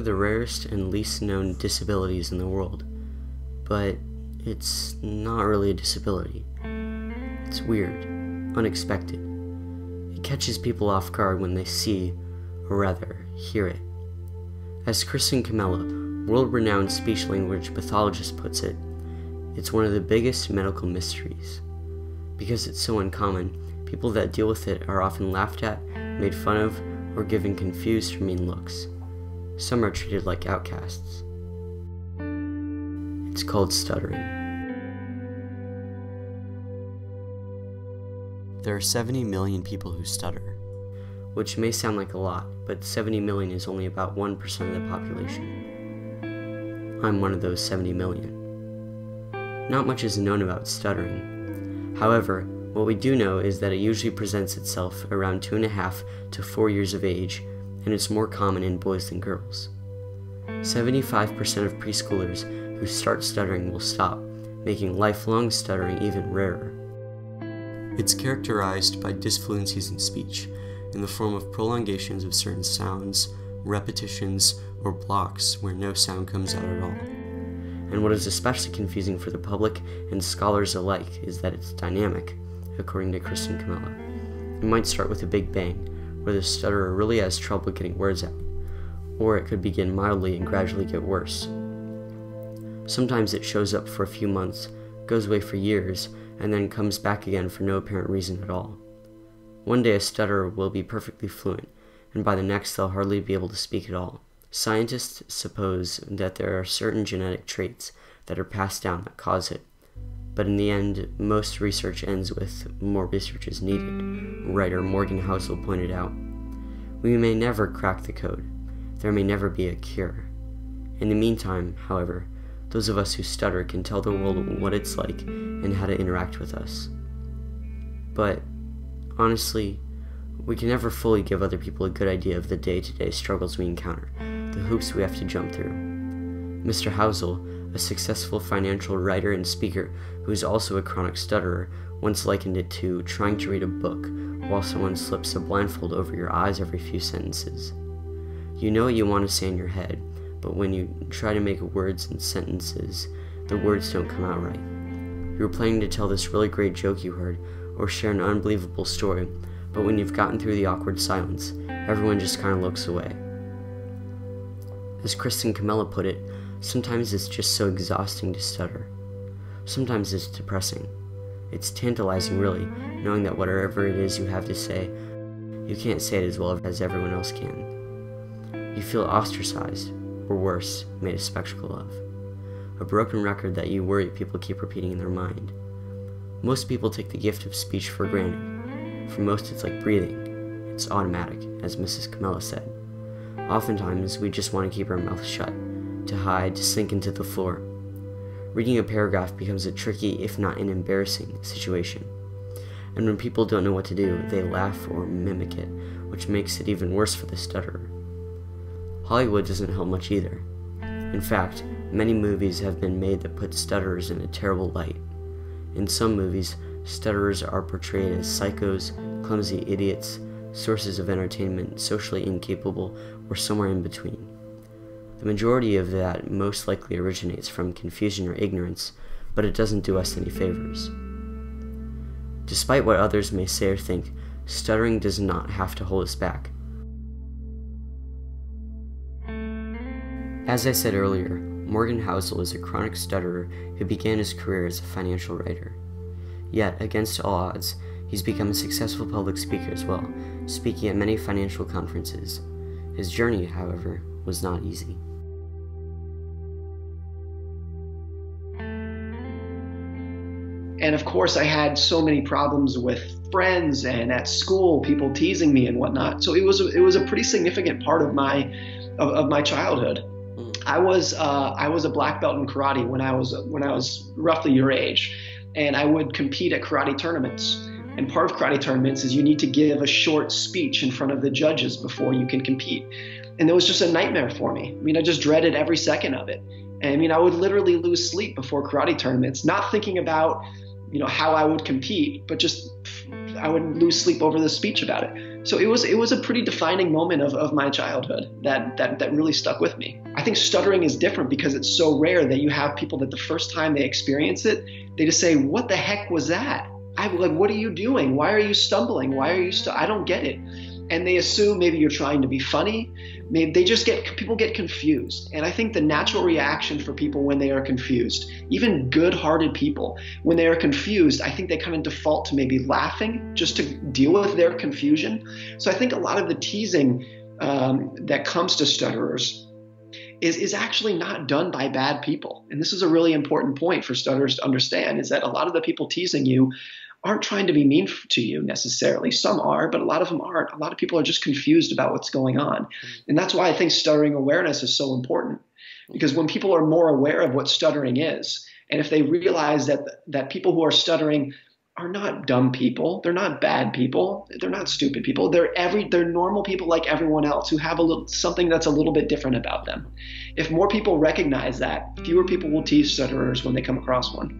of the rarest and least known disabilities in the world, but it's not really a disability. It's weird, unexpected. It catches people off guard when they see, or rather, hear it. As Kristin Chmela, world-renowned speech-language pathologist, puts it, it's one of the biggest medical mysteries. Because it's so uncommon, people that deal with it are often laughed at, made fun of, or given confused or mean looks. Some are treated like outcasts. It's called stuttering. There are 70 million people who stutter, which may sound like a lot, but 70 million is only about 1% of the population. I'm one of those 70 million. Not much is known about stuttering. However, what we do know is that it usually presents itself around 2.5 to 4 years of age, and it's more common in boys than girls. 75% of preschoolers who start stuttering will stop, making lifelong stuttering even rarer. It's characterized by disfluencies in speech, in the form of prolongations of certain sounds, repetitions, or blocks where no sound comes out at all. And what is especially confusing for the public and scholars alike is that it's dynamic, according to Kristin Chmela. It might start with a big bang, where the stutterer really has trouble getting words out, or it could begin mildly and gradually get worse. Sometimes it shows up for a few months, goes away for years, and then comes back again for no apparent reason at all. One day a stutterer will be perfectly fluent, and by the next they'll hardly be able to speak at all. Scientists suppose that there are certain genetic traits that are passed down that cause it, but in the end, most research ends with more research is needed, writer Morgan Housel pointed out. We may never crack the code. There may never be a cure. In the meantime, however, those of us who stutter can tell the world what it's like and how to interact with us. But, honestly, we can never fully give other people a good idea of the day-to-day struggles we encounter, the hoops we have to jump through. Mr. Housel, a successful financial writer and speaker who is also a chronic stutterer, once likened it to trying to read a book while someone slips a blindfold over your eyes every few sentences. You know what you want to say in your head, but when you try to make words and sentences, the words don't come out right. You're planning to tell this really great joke you heard, or share an unbelievable story, but when you've gotten through the awkward silence, everyone just kind of looks away. As Kristin Chmela put it, sometimes it's just so exhausting to stutter. Sometimes it's depressing. It's tantalizing, really, knowing that whatever it is you have to say, you can't say it as well as everyone else can. You feel ostracized, or worse, made a spectacle of. A broken record that you worry people keep repeating in their mind. Most people take the gift of speech for granted. For most, it's like breathing. It's automatic, as Mrs. Chmela said. Oftentimes, we just want to keep our mouth shut, to hide, to sink into the floor. Reading a paragraph becomes a tricky, if not an embarrassing, situation. And when people don't know what to do, they laugh or mimic it, which makes it even worse for the stutterer. Hollywood doesn't help much either. In fact, many movies have been made that put stutterers in a terrible light. In some movies, stutterers are portrayed as psychos, clumsy idiots, sources of entertainment, socially incapable, or somewhere in between. The majority of that most likely originates from confusion or ignorance, but it doesn't do us any favors. Despite what others may say or think, stuttering does not have to hold us back. As I said earlier, Morgan Housel is a chronic stutterer who began his career as a financial writer. Yet, against all odds, he's become a successful public speaker as well, speaking at many financial conferences. His journey, however, was not easy. And of course, I had so many problems with friends and at school, people teasing me and whatnot. So it was a pretty significant part of my childhood. I was a black belt in karate when I was roughly your age, and I would compete at karate tournaments. And part of karate tournaments is you need to give a short speech in front of the judges before you can compete. And it was just a nightmare for me. I mean, I just dreaded every second of it. And I mean, I would literally lose sleep before karate tournaments, not thinking about, how I would compete, but just I would lose sleep over the speech about it. So it was a pretty defining moment of my childhood that really stuck with me. I think stuttering is different because it's so rare that you have people that the first time they experience it, they just say, "What the heck was that? I'm like, what are you doing? Why are you stumbling? Why are you I don't get it." And they assume maybe you're trying to be funny. Maybe people get confused. And I think the natural reaction for people when they are confused, even good-hearted people, when they are confused, I think they kind of default to maybe laughing just to deal with their confusion. So I think a lot of the teasing that comes to stutterers is actually not done by bad people. And this is a really important point for stutterers to understand, is that a lot of the people teasing you aren't trying to be mean to you necessarily. Some are, but a lot of them aren't. A lot of people are just confused about what's going on. And that's why I think stuttering awareness is so important. Because when people are more aware of what stuttering is, and if they realize that people who are stuttering are not dumb people, they're not bad people, they're not stupid people, they're normal people like everyone else who have something that's a little bit different about them. If more people recognize that, fewer people will tease stutterers when they come across one.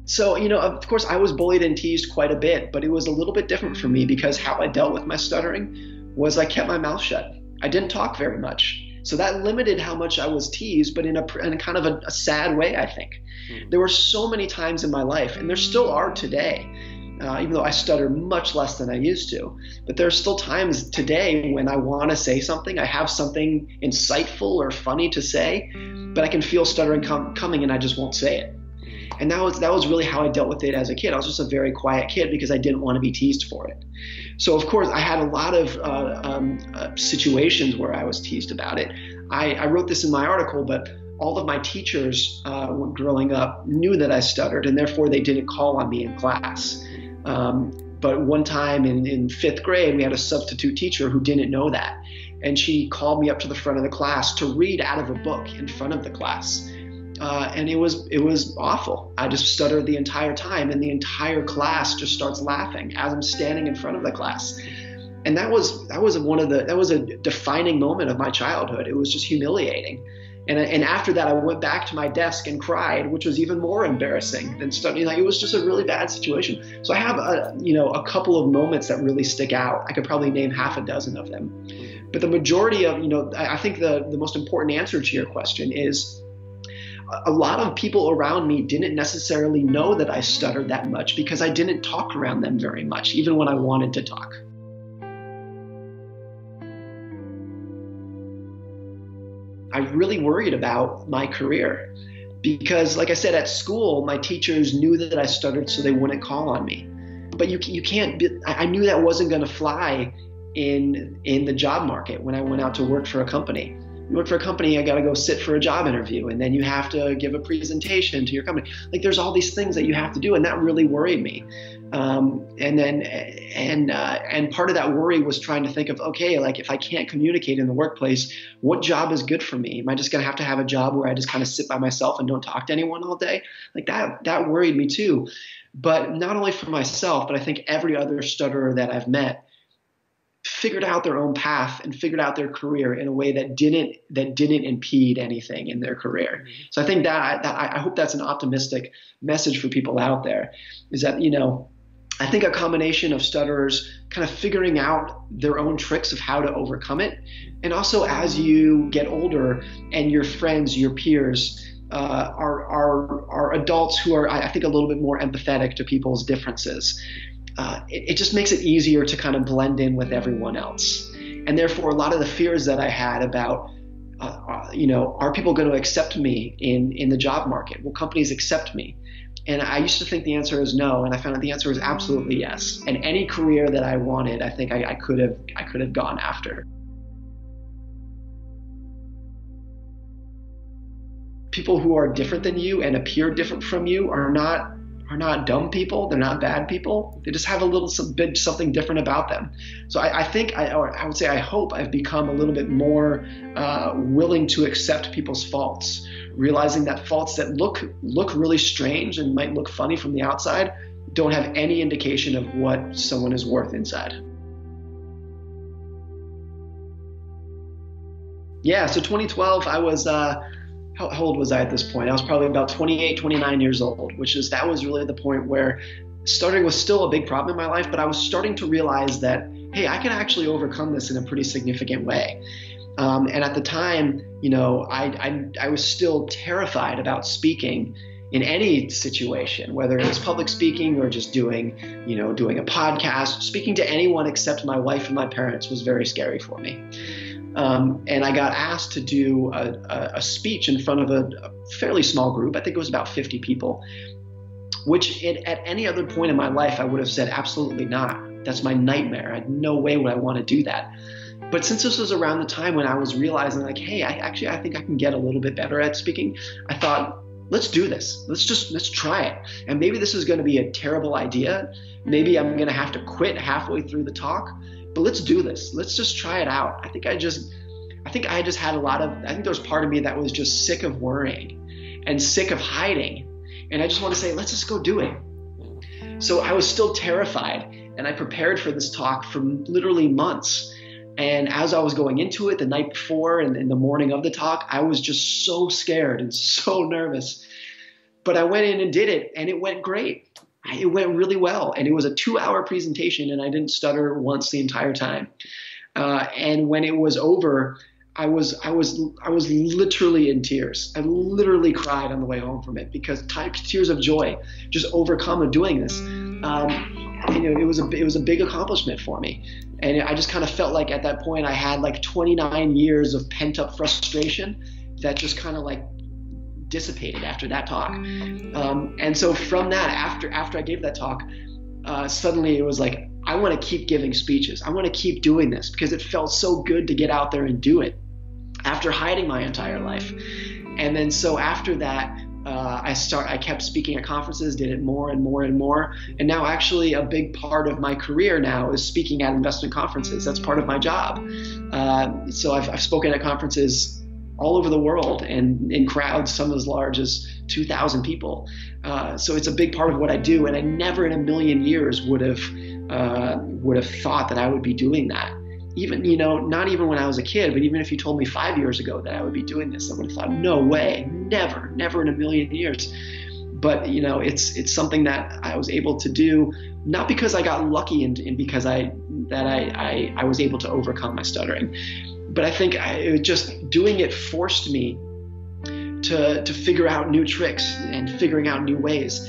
So, of course, I was bullied and teased quite a bit, but it was a little bit different for me because how I dealt with my stuttering was I kept my mouth shut. I didn't talk very much. So that limited how much I was teased, but in a kind of a sad way, I think. There were so many times in my life, and there still are today, even though I stutter much less than I used to. But there are still times today when I want to say something, I have something insightful or funny to say, but I can feel stuttering coming and I just won't say it. And that was really how I dealt with it as a kid. I was just a very quiet kid because I didn't want to be teased for it. So, of course, I had a lot of situations where I was teased about it. I wrote this in my article, but all of my teachers growing up knew that I stuttered, and therefore they didn't call on me in class. But one time in fifth grade, we had a substitute teacher who didn't know that. And she called me up to the front of the class to read out of a book in front of the class. And it was awful. I just stuttered the entire time, and the entire class just starts laughing as I'm standing in front of the class. And that was a defining moment of my childhood. It was just humiliating. And after that, I went back to my desk and cried, which was even more embarrassing than stuttering. It was just a really bad situation. So I have a couple of moments that really stick out. I could probably name half a dozen of them. But the majority of, I think the most important answer to your question is, a lot of people around me didn't necessarily know that I stuttered that much because I didn't talk around them very much, even when I wanted to talk. I really worried about my career because, like I said, at school, my teachers knew that I stuttered so they wouldn't call on me. But you can't, I knew that wasn't going to fly in the job market when I went out to work for a company. You work for a company, I got to go sit for a job interview, and then you have to give a presentation to your company. There's all these things that you have to do, and that really worried me. And part of that worry was trying to think of, okay, if I can't communicate in the workplace, what job is good for me? Am I just going to have a job where I just kind of sit by myself and don't talk to anyone all day? That worried me too. But not only for myself, but I think every other stutterer that I've met figured out their own path and figured out their career in a way that didn't impede anything in their career. So I think that I hope that's an optimistic message for people out there, is that, I think a combination of stutterers kind of figuring out their own tricks of how to overcome it. And also as you get older and your friends, your peers, are adults who are, I think, a little bit more empathetic to people's differences. It just makes it easier to kind of blend in with everyone else. And therefore, a lot of the fears that I had about, are people going to accept me in the job market? Will companies accept me? And I used to think the answer is no, and I found out the answer is absolutely yes. And any career that I wanted, I think I could have gone after. People who are different than you and appear different from you are not dumb people. They're not bad people. They just have something different about them. So I hope I've become a little bit more willing to accept people's faults, realizing that faults that look really strange and might look funny from the outside don't have any indication of what someone is worth inside. Yeah, so 2012, I was how old was I at this point? I was probably about 28, 29 years old, that was really the point where stuttering was still a big problem in my life, but I was starting to realize that, hey, I can actually overcome this in a pretty significant way. And at the time, I was still terrified about speaking in any situation, whether it's public speaking or just doing a podcast. Speaking to anyone except my wife and my parents was very scary for me. And I got asked to do a speech in front of a fairly small group. I think it was about 50 people, which at any other point in my life, I would have said, absolutely not. That's my nightmare. I had no way would I want to do that. But since this was around the time when I was realizing like, hey, I think I can get a little bit better at speaking, I thought, let's do this. Let's try it. And maybe this is going to be a terrible idea. Maybe I'm going to have to quit halfway through the talk, but let's do this. Let's just try it out. I think I just had I think there was part of me that was just sick of worrying and sick of hiding. And I just want to say, let's just go do it. So I was still terrified, and I prepared for this talk for literally months. And as I was going into it the night before and in the morning of the talk, I was just so scared and so nervous. But I went in and did it, and it went great. It went really well. And it was a 2-hour presentation, and I didn't stutter once the entire time. And when it was over, I was literally in tears. I literally cried on the way home from it because tears of joy just overcome doing this. It was a big accomplishment for me. And I just kind of felt like at that point I had like 29 years of pent up frustration that just kind of like dissipated after that talk. And so from that, after I gave that talk, suddenly it was like, I want to keep giving speeches. I want to keep doing this because it felt so good to get out there and do it after hiding my entire life. And then so after that, I kept speaking at conferences, did it more and more and more. And now actually a big part of my career now is speaking at investment conferences. That's part of my job. So I've spoken at conferences all over the world and in crowds, some as large as 2,000 people. So it's a big part of what I do. And I never in a million years would have thought that I would be doing that. Even, not even when I was a kid, but even if you told me 5 years ago that I would be doing this, I would have thought, no way, never in a million years. But, it's something that I was able to do, not because I got lucky and because I was able to overcome my stuttering. But I think just doing it forced me to figure out new tricks and figuring out new ways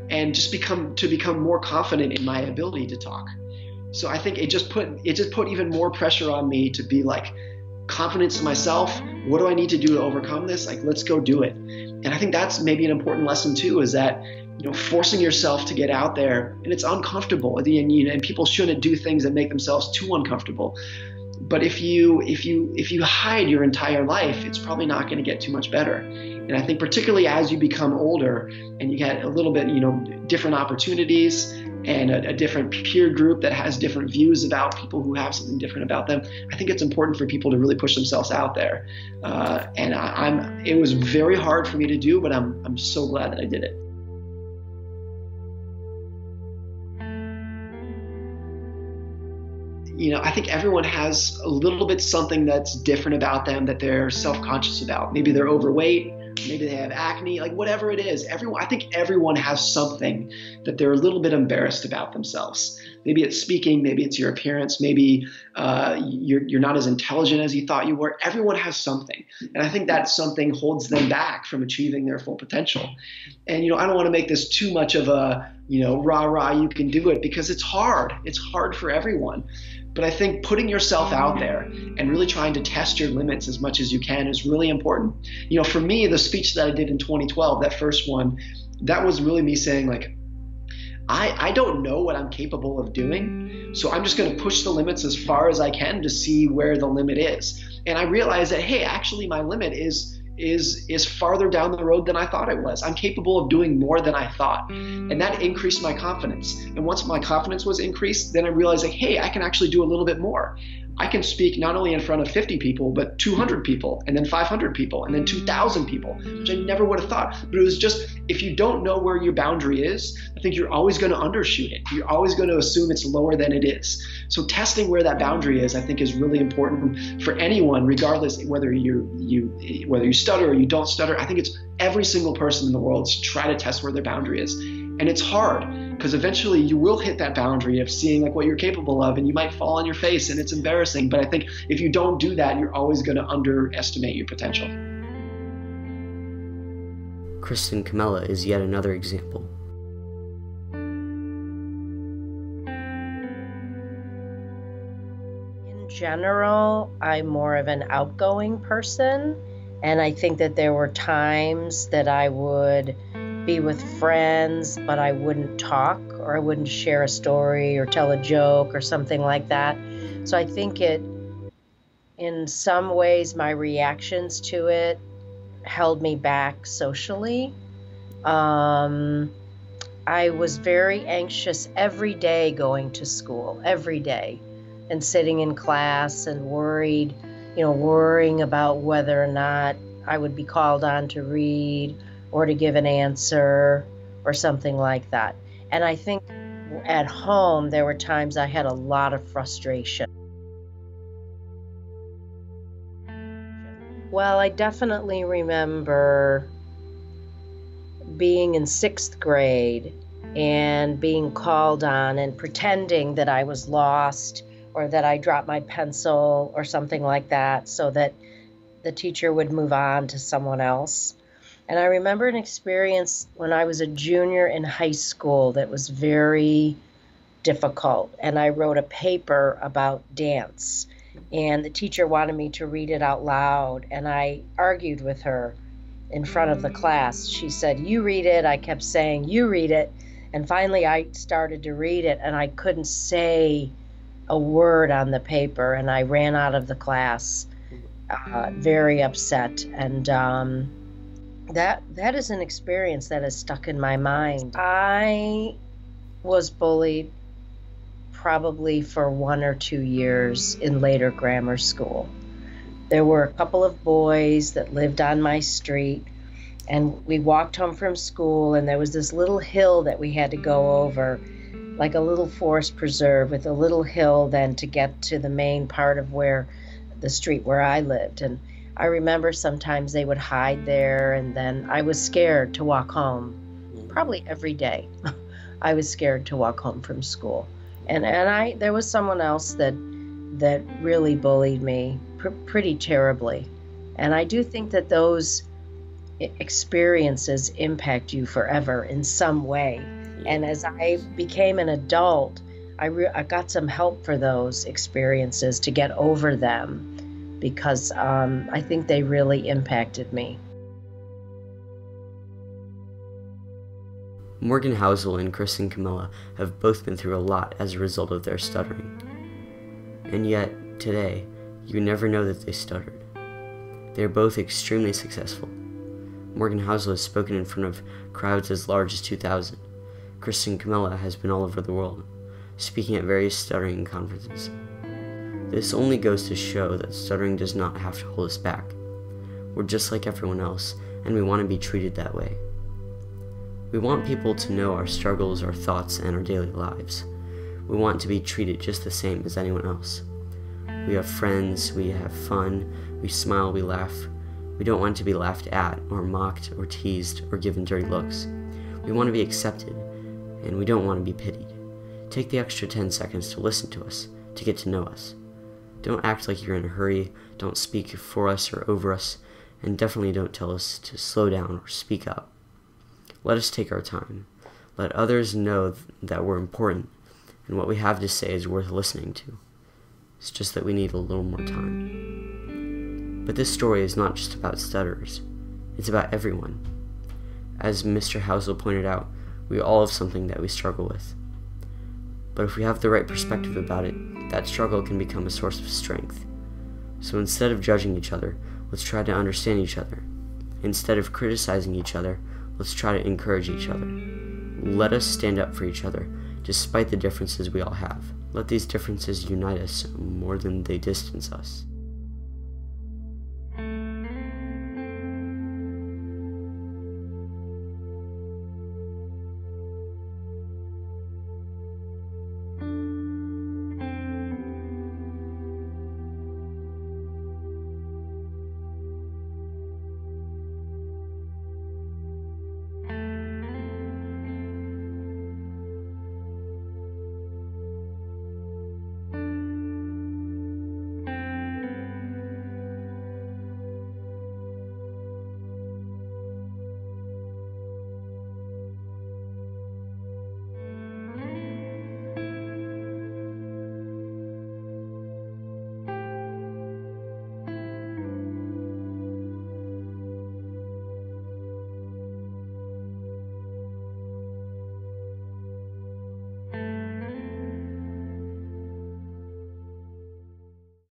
and just become more confident in my ability to talk. So I think it just put even more pressure on me to be like confidence in myself. What do I need to do to overcome this? Like, let's go do it. And I think that's maybe an important lesson too, is that, forcing yourself to get out there, and it's uncomfortable, and people shouldn't do things that make themselves too uncomfortable. But if you hide your entire life, it's probably not going to get too much better. And I think particularly as you become older and you get a little bit, different opportunities and a different peer group that has different views about people who have something different about them, I think it's important for people to really push themselves out there. And it was very hard for me to do, but I'm so glad that I did it. I think everyone has a little bit something that's different about them that they're self-conscious about. Maybe they're overweight, maybe they have acne, like whatever it is. I think everyone has something that they're a little bit embarrassed about themselves. Maybe it's speaking, maybe it's your appearance, maybe you're not as intelligent as you thought you were. Everyone has something. And I think that something holds them back from achieving their full potential. And, I don't want to make this too much of a, rah, you can do it, because it's hard. It's hard for everyone. But I think putting yourself out there and really trying to test your limits as much as you can is really important. For me, the speech that I did in 2012, that first one, that was really me saying, like, I don't know what I'm capable of doing, so I'm just going to push the limits as far as I can to see where the limit is. And I realized that, hey, actually my limit is farther down the road than I thought it was. I'm capable of doing more than I thought. And that increased my confidence. And once my confidence was increased, then I realized, like, hey, I can actually do a little bit more. I can speak not only in front of 50 people, but 200 people, and then 500 people, and then 2,000 people, which I never would have thought. But it was just, if you don't know where your boundary is, I think you're always going to undershoot it. You're always going to assume it's lower than it is. So testing where that boundary is, I think, is really important for anyone, regardless whether you stutter or you don't stutter. I think it's every single person in the world to try to test where their boundary is. And it's hard because eventually you will hit that boundary of seeing like what you're capable of, and you might fall on your face and it's embarrassing. But I think if you don't do that, you're always going to underestimate your potential. Kristin Chmela is yet another example. In general, I'm more of an outgoing person, and I think that there were times that I would be with friends, but I wouldn't talk, or I wouldn't share a story or tell a joke or something like that. So I think in some ways, my reactions to it held me back socially. I was very anxious every day going to school, every day, and sitting in class and worrying about whether or not I would be called on to read or to give an answer or something like that. And I think at home, there were times I had a lot of frustration. Well, I definitely remember being in 6th grade and being called on and pretending that I was lost or that I dropped my pencil or something like that so that the teacher would move on to someone else. And I remember an experience when I was a junior in high school that was very difficult. And I wrote a paper about dance. And the teacher wanted me to read it out loud. And I argued with her in front of the class. She said, "You read it." I kept saying, "You read it." And finally I started to read it, and I couldn't say a word on the paper. And I ran out of the class very upset. And that is an experience that has stuck in my mind. I was bullied probably for 1 or 2 years in later grammar school. There were a couple of boys that lived on my street, and we walked home from school, and there was this little hill that we had to go over, like a little forest preserve with a little hill then to get to the main part of the street where I lived. And I remember sometimes they would hide there, and then I was scared to walk home. Probably every day I was scared to walk home from school. And there was someone else that really bullied me pretty terribly. And I do think that those experiences impact you forever in some way. And as I became an adult, I got some help for those experiences to get over them, because I think they really impacted me. Morgan Housel and Kristin Chmela have both been through a lot as a result of their stuttering. And yet, today, you never know that they stuttered. They are both extremely successful. Morgan Housel has spoken in front of crowds as large as 2,000. Kristin Chmela has been all over the world, speaking at various stuttering conferences. This only goes to show that stuttering does not have to hold us back. We're just like everyone else, and we want to be treated that way. We want people to know our struggles, our thoughts, and our daily lives. We want to be treated just the same as anyone else. We have friends, we have fun, we smile, we laugh. We don't want to be laughed at, or mocked, or teased, or given dirty looks. We want to be accepted, and we don't want to be pitied. Take the extra 10 seconds to listen to us, to get to know us. Don't act like you're in a hurry, don't speak for us or over us, and definitely don't tell us to slow down or speak up. Let us take our time. Let others know that we're important, and what we have to say is worth listening to. It's just that we need a little more time. But this story is not just about stutterers. It's about everyone. As Mr. Housel pointed out, we all have something that we struggle with. But if we have the right perspective about it, that struggle can become a source of strength. So instead of judging each other, let's try to understand each other. Instead of criticizing each other, let's try to encourage each other. Let us stand up for each other, despite the differences we all have. Let these differences unite us more than they distance us.